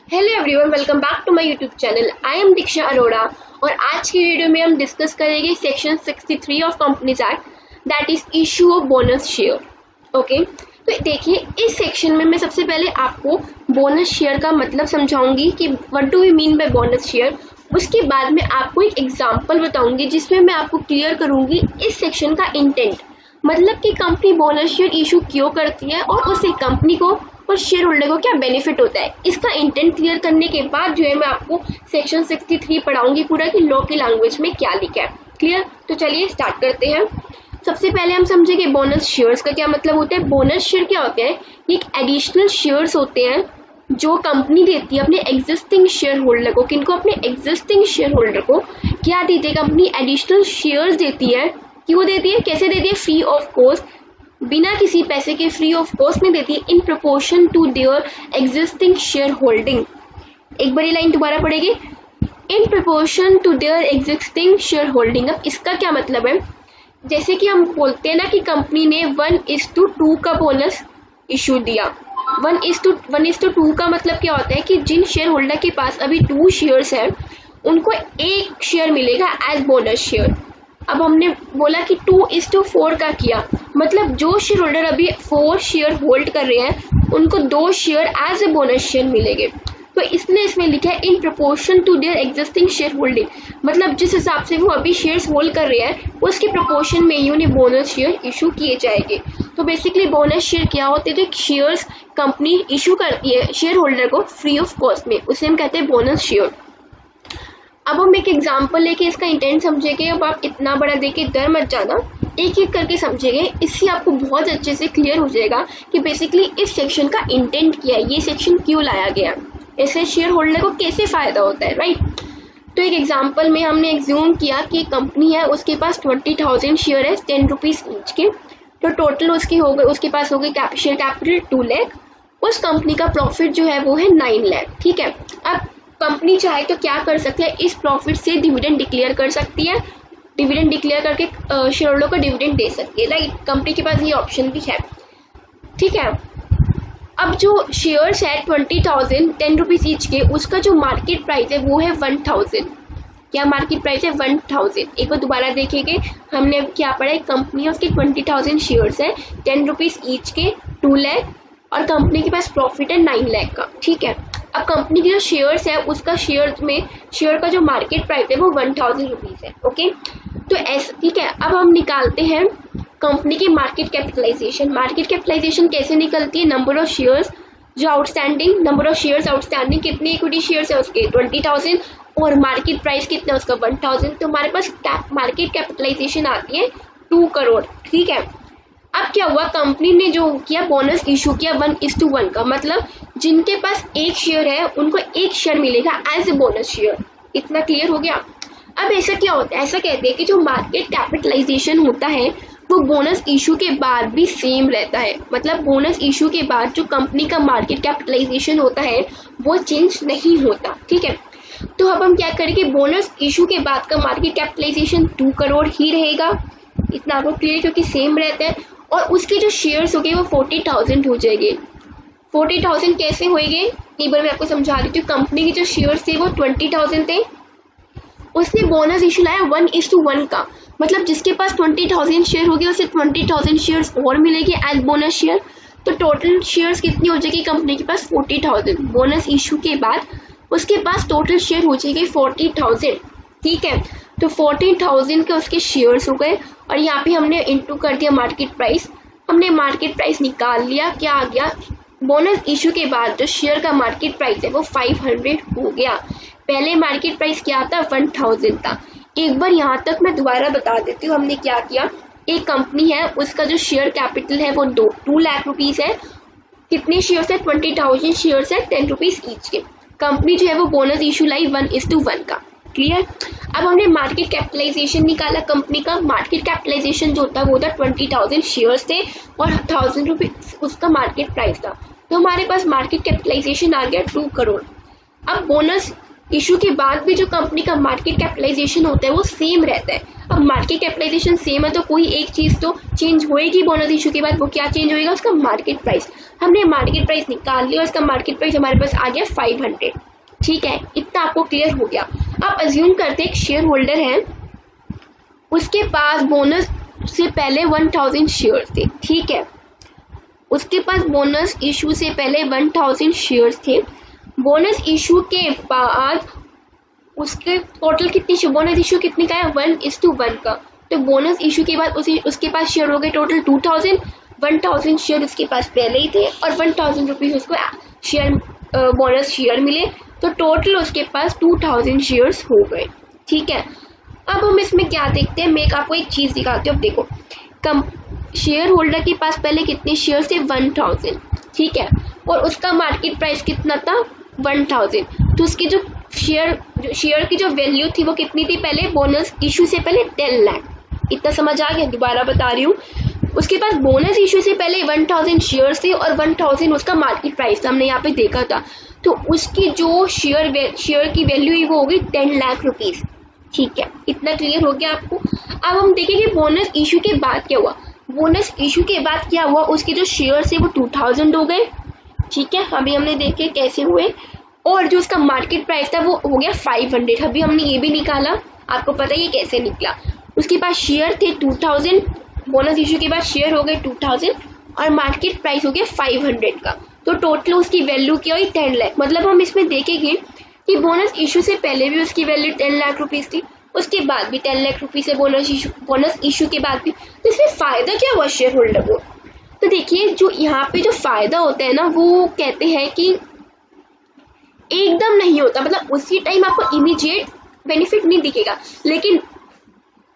Hello everyone, welcome back to my YouTube channel. I am Diksha Arora और आज की video में हम डिस्कस करेंगे section 63 of companies act, that is issue of bonus share. Okay, तो देखिए इस सेक्शन में मैं सबसे पहले आपको बोनस शेयर का मतलब समझाऊंगी कि what do we mean by bonus share. उसके बाद में आपको एक एग्जांपल बताऊंगी जिसमें मैं आपको क्लियर करूंगी इस सेक्शन का इंटेंट, मतलब कि कंपनी बोनस शेयर इशू क्यों करती है और उससे कंपनी को और शेयर होल्डर को क्या बेनिफिट होता है। इसका इंटेंट क्लियर करने के बाद जो है मैं आपको सेक्शन 63 पढ़ाऊंगी पूरा कि लॉ की लैंग्वेज में क्या लिखा है। क्लियर? तो चलिए स्टार्ट करते हैं। सबसे पहले हम समझेंगे बोनस शेयर्स का क्या मतलब होता है। बोनस शेयर क्या होते हैं? ये एक एडिशनल शेयर्स होते हैं जो कंपनी देती है अपने एग्जिस्टिंग शेयर होल्डर को। किनको? अपने एग्जिस्टिंग शेयर होल्डर को क्या देती है कंपनी? एडिशनल शेयर्स देती है। क्यों देती है? कैसे देती है? फ्री ऑफ कॉस्ट, बिना किसी पैसे के फ्री ऑफ कॉस्ट में देती है, in proportion to their existing share holding. एक बारी लाइन दोबारा पढ़ेगी, in proportion to their existing share holding. अब इसका क्या मतलब है? जैसे कि हम बोलते हैं ना कि कंपनी ने 1:2 का बोनस इशू दिया। 1:2 का मतलब क्या होता है कि जिन शेयर होल्डर के पास अभी 2 शेयर्स है उनको 1 शेयर मिलेगा एज बोनस शेयर। अब हमने बोला कि 2:4 का किया, मतलब जो शेयर होल्डर अभी 4 शेयर होल्ड कर रहे हैं उनको 2 share as a bonus share मिलेंगे। तो इसलिए इसमें लिखा है in proportion to their existing share holding, मतलब जिस हिसाब से वो अभी शेयर्स होल्ड कर रहे हैं उसके प्रोपोर्शन में ही उन्हें बोनस शेयर इशू किए जाएंगे। तो बेसिकली बोनस शेयर क्या होते हैं? जो शेयर्स कंपनी इशू करती है शेयर होल्डर को फ्री ऑफ कॉस्ट में, उसे हम कहते हैं बोनस शेयर। अब हम एक एग्जांपल लेके इसका इंटेंट समझेंगे। अब आप इतना बड़ा देके डर मत जाना, एक एक करके समझेंगे, इससे आपको बहुत अच्छे से क्लियर हो जाएगा कि बेसिकली इस सेक्शन का इंटेंट क्या है, ये सेक्शन क्यों लाया गया, इससे शेयर होल्डर को कैसे फायदा होता है, राइट। तो एक एग्जांपल में हमने एज्यूम किया कि कंपनी है, उसके पास 20,000 शेयर है 10 रुपीज ईच के, तो टोटल उसके हो गए, उसके पास हो गई शेयर कैपिटल 2 लाख। उस कंपनी का प्रॉफिट जो है वो है 9 लाख। ठीक है, अब कंपनी चाहे तो क्या कर सकती है, इस प्रॉफिट से डिविडेंड डिक्लेयर कर सकती है, डिविडेंड डिक्लेयर करके शेयर होल्डर को डिविडेंड दे सकती है, राइट। कंपनी के पास ये ऑप्शन भी है। ठीक है, अब जो शेयर्स है 20,000 10 रुपीज ईच के, उसका जो मार्केट प्राइस है वो है 1,000। क्या मार्केट प्राइस है? 1,000। एक बार दोबारा देखेंगे, हमने क्या पढ़ा है, कंपनी उसके 20,000 शेयर्स है 10 रुपीज ईच के 2 लाख और कंपनी के पास प्रॉफिट है 9 लाख का। ठीक है, अब कंपनी के जो शेयर्स है उसका शेयर का जो मार्केट प्राइस है वो 1,000 रुपीज है। ओके, तो ऐसा ठीक है। अब हम निकालते हैं कंपनी की मार्केट कैपिटलाइजेशन। मार्केट कैपिटलाइजेशन कैसे निकलती है? नंबर ऑफ शेयर्स जो outstanding, number of shares outstanding, कितनी इक्विटी शेयर्स है उसके 20,000 और मार्केट प्राइस कितना उसका 1,000, तो हमारे पास मार्केट कैपिटलाइजेशन आती है 2 करोड़। ठीक है, अब क्या हुआ, कंपनी ने जो किया बोनस इशू किया 1:1 का, मतलब जिनके पास 1 शेयर है उनको 1 शेयर मिलेगा एज ए बोनस शेयर। इतना क्लियर हो गया। अब ऐसा क्या होता है, ऐसा कहते हैं कि जो मार्केट कैपिटलाइजेशन होता है वो बोनस इशू के बाद भी सेम रहता है, मतलब बोनस इशू के बाद जो कंपनी का मार्केट कैपिटलाइजेशन होता है वो चेंज नहीं होता। ठीक है, तो अब हम क्या करेंगे, बोनस इशू के बाद का मार्केट कैपिटलाइजेशन 2 करोड़ ही रहेगा। इतना आपको क्लियर, क्योंकि सेम रहता है। और उसके जो शेयर्स हो गए वो 40,000 हो जाएंगे। 40,000 कैसे होंगे, एक बार मैं आपको समझा देती हूँ। कंपनी के जो शेयर्स थे वो 20,000 थे, उसने बोनस इशू लाया 1:1 का, मतलब जिसके पास 20,000 शेयर हो गए उसे 20,000 शेयर्स और मिलेगी एज बोनस शेयर। तो टोटल शेयर्स कितनी हो जाएगी कंपनी के पास? 40,000। बोनस इशू के बाद उसके पास टोटल शेयर हो जाएगी 40,000। ठीक है, तो 40,000 के उसके शेयर्स हो गए और यहाँ पे हमने इंटू कर दिया मार्केट प्राइस। हमने मार्केट प्राइस निकाल लिया, क्या आ गया, बोनस इशू के बाद जो शेयर का मार्केट प्राइस है वो 500 हो गया। पहले मार्केट प्राइस क्या था? 1,000 था। एक बार यहाँ तक मैं दोबारा बता देती हूँ हमने क्या किया। एक कंपनी है, उसका जो शेयर कैपिटल है वो 2 लाख रुपीज है। कितने शेयर्स है? 20,000 शेयर्स है 10 रुपीज ईच के। कंपनी जो है वो बोनस इशू लाई 1:1 का। क्लियर? अब हमने मार्केट कैपिटलाइजेशन निकाला कंपनी का। मार्केट कैपिटलाइजेशन जो होता है वो होता 20,000 शेयर्स थे और 1,000 रुपीज उसका मार्केट प्राइस था, तो हमारे पास मार्केट कैपिटलाइजेशन आ गया 2 करोड़। अब बोनस इशू के बाद भी जो कंपनी का मार्केट कैपिटलाइजेशन होता है वो सेम रहता है। अब मार्केट कैपिटलाइजेशन सेम है तो कोई एक चीज तो चेंज होएगी बोनस इशू के बाद, वो क्या चेंज होएगा, उसका मार्केट प्राइस। हमने मार्केट प्राइस निकाल लिया और उसका मार्केट प्राइस हमारे पास आ गया 500। ठीक है, इतना आपको क्लियर हो गया। आप अज्यूम करते एक शेयर होल्डर है, उसके पास बोनस से पहले 1000 शेयर थे। ठीक है, उसके पास बोनस इशू से पहले 1000 शेयर्स थे। बोनस इशू के बाद उसके टोटल कितनी बोनस इशू कितनी का है, 1:1 का। तो बोनस इशू के बाद उसके पास शेयर हो गए टोटल 2000। 1000 शेयर उसके पास पहले ही थे और 1000 रुपीज उसको शेयर बोनस शेयर मिले, तो टोटल उसके पास 2000 शेयर्स हो गए। ठीक है, अब हम इसमें क्या देखते हैं, मैं आपको एक चीज दिखाती हूँ। अब देखो, शेयर होल्डर के पास पहले कितने शेयर थे, 1000। ठीक है, और उसका मार्केट प्राइस कितना था, 1000। तो उसकी जो शेयर की जो वैल्यू थी वो कितनी थी पहले, बोनस इशू से पहले 10 लाख। इतना समझ आ गया, दोबारा बता रही हूँ। उसके पास बोनस इशू से पहले 1000 शेयर्स थे और 1000 उसका मार्केट प्राइस था, हमने यहाँ पे देखा था। तो उसकी जो शेयर की वैल्यू है वो होगी 10 लाख रुपीज। ठीक है, इतना क्लियर हो गया आपको। अब हम देखेंगे बोनस इशू के बाद क्या हुआ। बोनस इशू के बाद क्या हुआ, उसके जो शेयर थे वो 2000 हो गए। ठीक है, अभी हमने देखे कैसे हुए। और जो उसका मार्केट प्राइस था वो हो गया 500। अभी हमने ये भी निकाला, आपको पता है ये कैसे निकला। उसके पास शेयर थे 2000, बोनस इशू के बाद शेयर हो गए 2000 और मार्केट प्राइस हो गया 500 का। तो टोटल उसकी वैल्यू क्या हुई, 10 लाख। मतलब हम इसमें देखेंगे कि बोनस इशू से पहले भी उसकी वैल्यू 10 लाख रुपीज थी, उसके बाद भी 10 लाख रुपीज है बोनस इशू के बाद भी। तो इसमें फायदा क्या हुआ शेयर होल्डर को, तो देखिए जो यहाँ पे जो फायदा होता है ना, वो कहते हैं कि एकदम नहीं होता, मतलब उसी टाइम आपको इमीडिएट बेनिफिट नहीं दिखेगा, लेकिन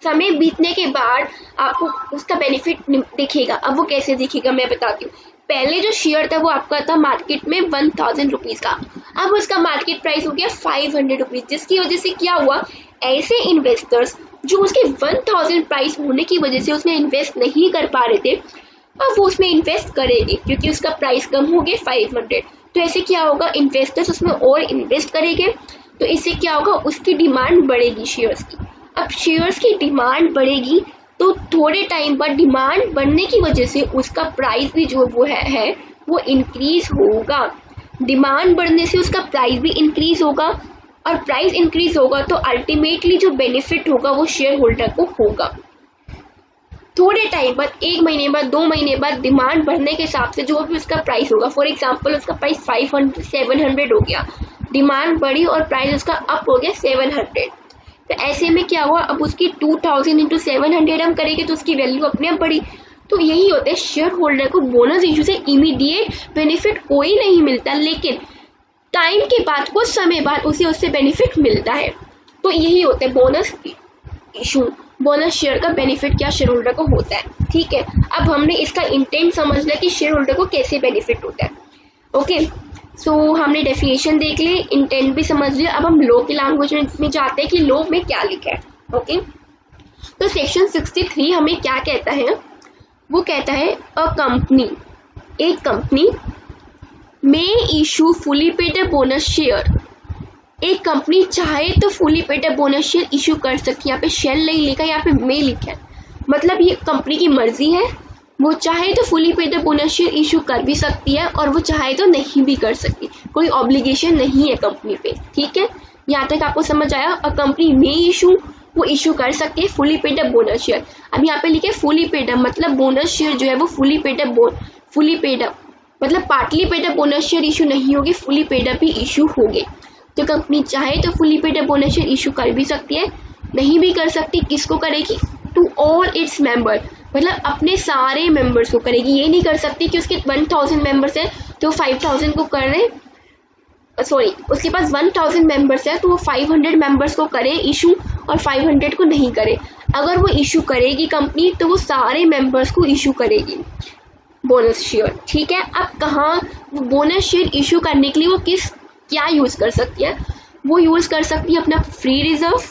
समय बीतने के बाद आपको उसका बेनिफिट दिखेगा। अब वो कैसे दिखेगा मैं बताती हूँ। पहले जो शेयर था वो आपका था मार्केट में 1000 रुपीज का, अब उसका मार्केट प्राइस हो गया 500 रुपीज, जिसकी वजह से क्या हुआ, ऐसे इन्वेस्टर्स जो उसके 1000 प्राइस होने की वजह से उसमें इन्वेस्ट नहीं कर पा रहे थे, अब वो उसमें इन्वेस्ट करेंगे क्योंकि उसका प्राइस कम हो गया 500। तो ऐसे क्या होगा, इन्वेस्टर्स उसमें और इन्वेस्ट करेंगे, तो इससे क्या होगा, उसकी डिमांड बढ़ेगी शेयर्स की। अब शेयर्स की डिमांड बढ़ेगी तो थोड़े टाइम बाद डिमांड बढ़ने की वजह से उसका प्राइस भी जो वो है वो इंक्रीज होगा। डिमांड बढ़ने से उसका प्राइस भी इंक्रीज होगा और प्राइस इंक्रीज होगा तो अल्टीमेटली जो बेनिफिट होगा वो शेयर होल्डर को होगा। थोड़े टाइम बाद, 1 महीने बाद, 2 महीने बाद डिमांड बढ़ने के हिसाब से जो भी उसका प्राइस होगा, फॉर एग्जांपल उसका प्राइस 700 हो गया, डिमांड बढ़ी और प्राइस उसका अप हो गया 700। तो ऐसे में क्या हुआ, अब उसकी 2000 इंटू 700 हम करेंगे तो उसकी वैल्यू अपने आप बढ़ी। तो यही होता है, शेयर होल्डर को बोनस इशू से इमीडिएट बेनिफिट कोई नहीं मिलता, लेकिन टाइम के बाद, कुछ समय बाद उसे उससे बेनिफिट मिलता है। तो यही होता है बोनस इशू, बोनस शेयर का बेनिफिट क्या शेयर होल्डर को होता है। ठीक है, अब हमने इसका इंटेंट समझ लिया कि शेयर होल्डर को कैसे बेनिफिट होता है। ओके, सो हमने डेफिनेशन देख ली, इंटेंट भी समझ लिया। अब हम लॉ की लैंग्वेज में जाते हैं कि लॉ में क्या लिखा है। ओके, तो सेक्शन 63 हमें क्या कहता है, वो कहता है एक कंपनी में issue fully paid bonus share. एक कंपनी चाहे तो fully paid bonus share issue कर सकती है। यहाँ पे शेल नहीं लिखा, यहाँ पे मे लिखा है, मतलब ये कंपनी की मर्जी है, वो चाहे तो fully paid bonus share issue कर भी सकती है और वो चाहे तो नहीं भी कर सकती, कोई ऑब्लिगेशन नहीं है कंपनी पे। ठीक है, यहाँ तक आपको समझ आया। और कंपनी में इशू, वो इशू कर सकती है फुली पेड बोनस शेयर। अब यहाँ पे लिखे फुली पेड, मतलब बोनस शेयर जो है वो फुली पेड मतलब partly paid bonus share issue नहीं होगी, फुली पेड भी इशू होंगे। तो कंपनी चाहे तो fully paid bonus share issue कर भी सकती है, नहीं भी कर सकती। किसको करेगी, टू ऑल इट्स मेंबर, मतलब अपने सारे मेंबर्स को करेगी। ये नहीं कर सकती कि उसके 1000 मेंबर्स है तो 5000 को कर रहे, सॉरी उसके पास 1000 मेंबर्स है तो वो 500 मेंबर्स को करे इशू और 500 को नहीं करे। अगर वो इशू करेगी कंपनी तो वो सारे मेंबर्स को इशू करेगी बोनस शेयर। ठीक है, अब कहाँ बोनस शेयर इशू करने के लिए वो क्या यूज कर सकती है, वो यूज कर सकती है अपना फ्री रिजर्व,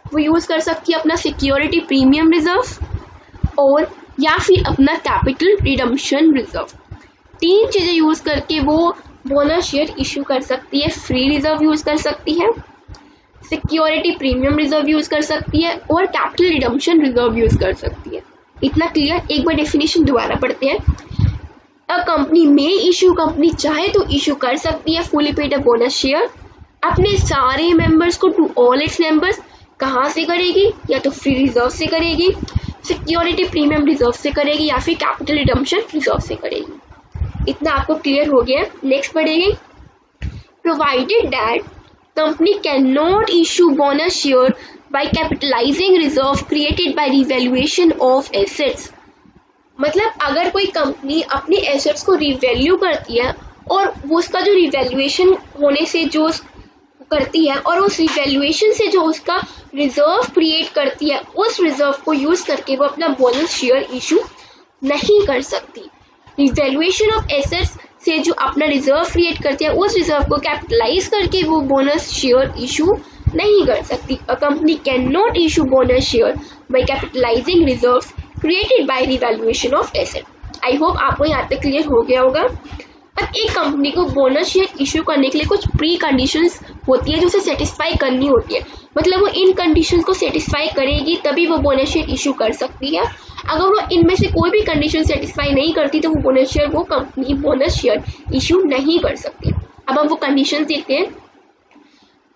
वो यूज कर सकती है अपना सिक्योरिटी प्रीमियम रिजर्व और या फिर अपना कैपिटल रिडम्पशन रिजर्व। 3 चीजें यूज करके वो बोनस शेयर इशू कर सकती है, फ्री रिजर्व यूज कर सकती है, सिक्योरिटी प्रीमियम रिजर्व यूज कर सकती है और कैपिटल रिडम्पशन रिजर्व यूज कर सकती है। इतना क्लियर? एक बार डेफिनेशन दोबारा पढ़ते हैं। अ कंपनी में इशू, कंपनी चाहे तो इशू कर सकती है fully paid up bonus share अपने सारे मेंबर्स को, टू ऑल इट्स मेंबर्स। कहाँ से करेगी? या तो फ्री रिजर्व से करेगी, सिक्योरिटी प्रीमियम रिजर्व से करेगी या फिर कैपिटल रिडम्पशन रिजर्व से करेगी। इतना आपको क्लियर हो गया? नेक्स्ट पढ़ेंगे। Provided that company can not issue bonus share by capitalizing reserve created by revaluation of assets. मतलब अगर कोई कंपनी अपने एसेट्स को रिवैल्यू करती है और वो उसका जो रिवैल्यूएशन होने से जो करती है और उस रिवैल्यूएशन से जो उसका रिजर्व क्रिएट करती है, उस रिजर्व को यूज करके वो अपना बोनस शेयर इशू नहीं कर सकती। रिवैल्यूएशन ऑफ एसेट्स से जो अपना रिजर्व क्रिएट करती है, उस रिजर्व को कैपिटलाइज करके वो बोनस शेयर इशू नहीं कर सकती। A company can not issue bonus share by capitalizing reserves created by revaluation of asset. I hope आपको यहाँ तक क्लियर हो गया होगा। अब एक कंपनी को बोनस शेयर इशू करने के लिए कुछ प्री कंडीशंस होती है जो उसे सेटिस्फाई करनी होती है। मतलब वो इन कंडीशंस को सेटिस्फाई करेगी तभी वो बोनस शेयर इशू कर सकती है। अगर वो इनमें से कोई भी कंडीशन सेटिस्फाई नहीं करती तो वो कंपनी बोनस शेयर इशू नहीं कर सकती। अब हम वो कंडीशन देखते हैं।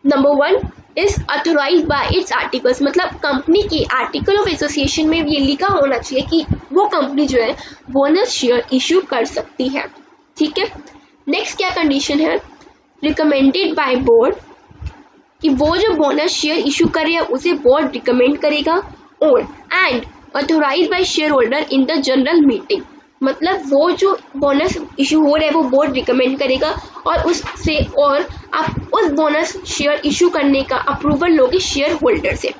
Number 1 is authorized by its articles. मतलब कंपनी के आर्टिकल ऑफ एसोसिएशन में ये लिखा होना चाहिए कि वो कंपनी जो है बोनस शेयर इशू कर सकती है। ठीक है। नेक्स्ट क्या कंडीशन है? रिकमेंडेड बाय बोर्ड, कि वो जो बोनस शेयर इशू कर रही है उसे बोर्ड रिकमेंड करेगा। और and authorized by share holder in the general meeting. मतलब वो जो बोनस इशू हो रहा है वो बोर्ड रिकमेंड करेगा और उससे, और आप उस बोनस शेयर इशू करने का अप्रूवल लोगे शेयर होल्डर से।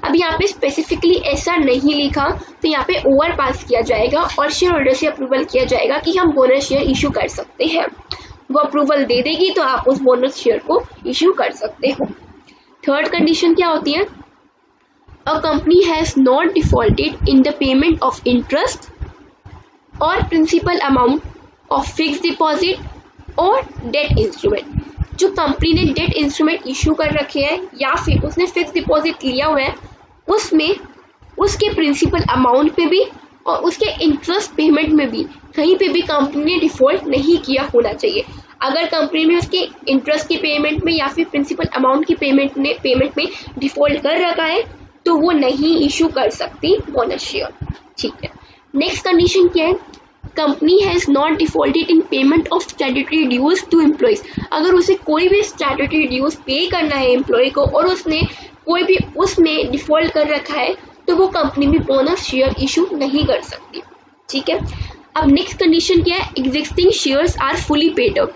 अब यहाँ पे स्पेसिफिकली ऐसा नहीं लिखा तो यहाँ पे ओवर पास किया जाएगा और शेयर होल्डर से अप्रूवल किया जाएगा कि हम बोनस शेयर इशू कर सकते हैं। वो अप्रूवल दे देगी तो आप उस बोनस शेयर को इशू कर सकते हो। थर्ड कंडीशन क्या होती है? A company has not defaulted in the payment of interest और principal amount of fixed deposit और डेट इंस्ट्रूमेंट। जो कंपनी ने डेट इंस्ट्रूमेंट इशू कर रखे हैं या फिर उसने फिक्स्ड डिपॉजिट लिया हुआ है, उसमें उसके प्रिंसिपल अमाउंट पे भी और उसके इंटरेस्ट पेमेंट में भी कहीं पे भी कंपनी ने डिफॉल्ट नहीं किया होना चाहिए। अगर कंपनी ने उसके इंटरेस्ट की पेमेंट में या फिर प्रिंसिपल अमाउंट की पेमेंट में डिफॉल्ट कर रखा है तो वो नहीं इशू कर सकती बोनस शेयर। ठीक है। नेक्स्ट कंडीशन क्या है? Company has not defaulted in payment of statutory dues to employees. अगर उसे कोई भी स्टैट्यूटरी ड्यूज पे करना है एम्प्लॉय को और उसने कोई भी उसमें डिफॉल्ट कर रखा है तो वो कंपनी भी बोनस शेयर इशू नहीं कर सकती। ठीक है। अब नेक्स्ट कंडीशन क्या है? Existing shares are fully paid up.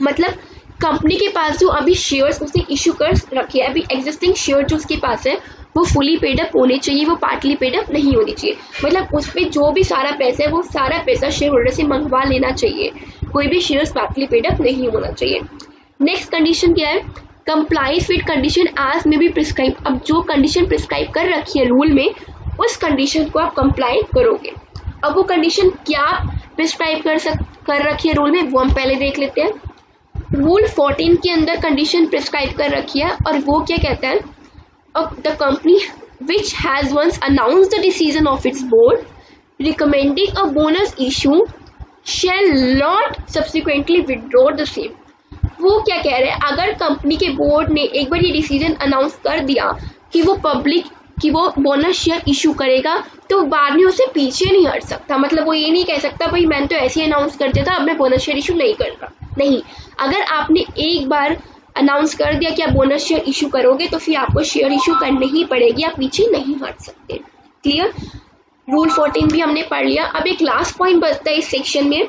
मतलब कंपनी के पास जो अभी शेयर्स उसने इशू कर रखे हैं, अभी एग्जिस्टिंग शेयर जो उसके पास है वो फुली पेड अप होने चाहिए, वो पार्टली पेड अप नहीं होनी चाहिए। मतलब उस पर जो भी सारा पैसा है वो सारा पैसा शेयर होल्डर से मंगवा लेना चाहिए, कोई भी शेयर्स पार्टली पेड अप नहीं होना चाहिए। नेक्स्ट कंडीशन क्या है? कंप्लाइज विद कंडीशन एज में बी प्रिस्क्राइब। अब जो कंडीशन प्रिस्क्राइब कर रखी है रूल में, उस कंडीशन को आप कंप्लाई करोगे। अब वो कंडीशन क्या प्रिस्क्राइब कर रखी है रूल में वो हम पहले देख लेते हैं। रूल 14 के अंदर कंडीशन प्रिस्क्राइब कर रखी है और वो क्या कहता है? The company which has once announced the decision of its board recommending a bonus issue shall not subsequently withdraw the same। वो क्या कह रहे हैं? अगर कंपनी के बोर्ड ने एक बार ये डिसीजन अनाउंस कर दिया कि वो बोनस शेयर इशू करेगा तो बाद में उसे पीछे नहीं हट सकता। मतलब वो ये नहीं कह सकता भाई मैंने तो ऐसे ही अनाउंस कर दिया था, अब मैं बोनस शेयर इशू नहीं कर रहा। नहीं, अगर आपने एक बार अनाउंस कर दिया कि आप बोनस शेयर इशू करोगे तो फिर आपको शेयर इशू करनी ही पड़ेगी, आप पीछे नहीं हट सकते। क्लियर? रूल 14 भी हमने पढ़ लिया। अब एक लास्ट पॉइंट बचता है इस सेक्शन में,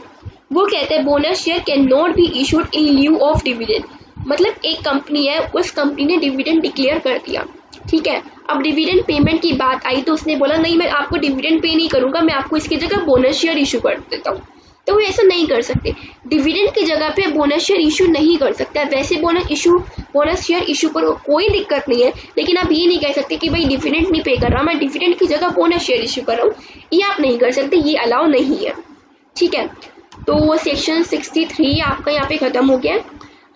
वो कहते हैं bonus share can not be issued in lieu of dividend. मतलब एक कंपनी है, उस कंपनी ने डिविडेंड डिक्लेयर कर दिया, ठीक है। अब डिविडेंड पेमेंट की बात आई तो उसने बोला नहीं मैं आपको डिविडेंड पे नहीं करूंगा, मैं आपको इसकी जगह बोनस शेयर इशू कर देता हूँ। तो वो ऐसा नहीं कर सकते, डिविडेंड की जगह पे बोनस शेयर इशू नहीं कर सकता। वैसे बोनस शेयर इशू करो कोई दिक्कत नहीं है, लेकिन आप ये नहीं कह सकते कि भाई डिविडेंड नहीं पे कर रहा, मैं डिविडेंड की जगह बोनस शेयर इशू कर रहा हूँ, ये आप नहीं कर सकते, ये अलाउ नहीं है। ठीक है। तो वो सेक्शन 63 आपका यहाँ पे खत्म हो गया।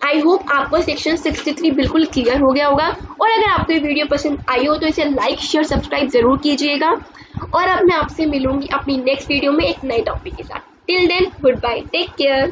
आई होप आपको सेक्शन 63 बिल्कुल क्लियर हो गया होगा। और अगर आपको ये वीडियो पसंद आई हो तो इसे लाइक शेयर सब्सक्राइब जरूर कीजिएगा। और अब मैं आपसे मिलूंगी अपनी नेक्स्ट वीडियो में एक नए टॉपिक के साथ। Till then good bye, take care.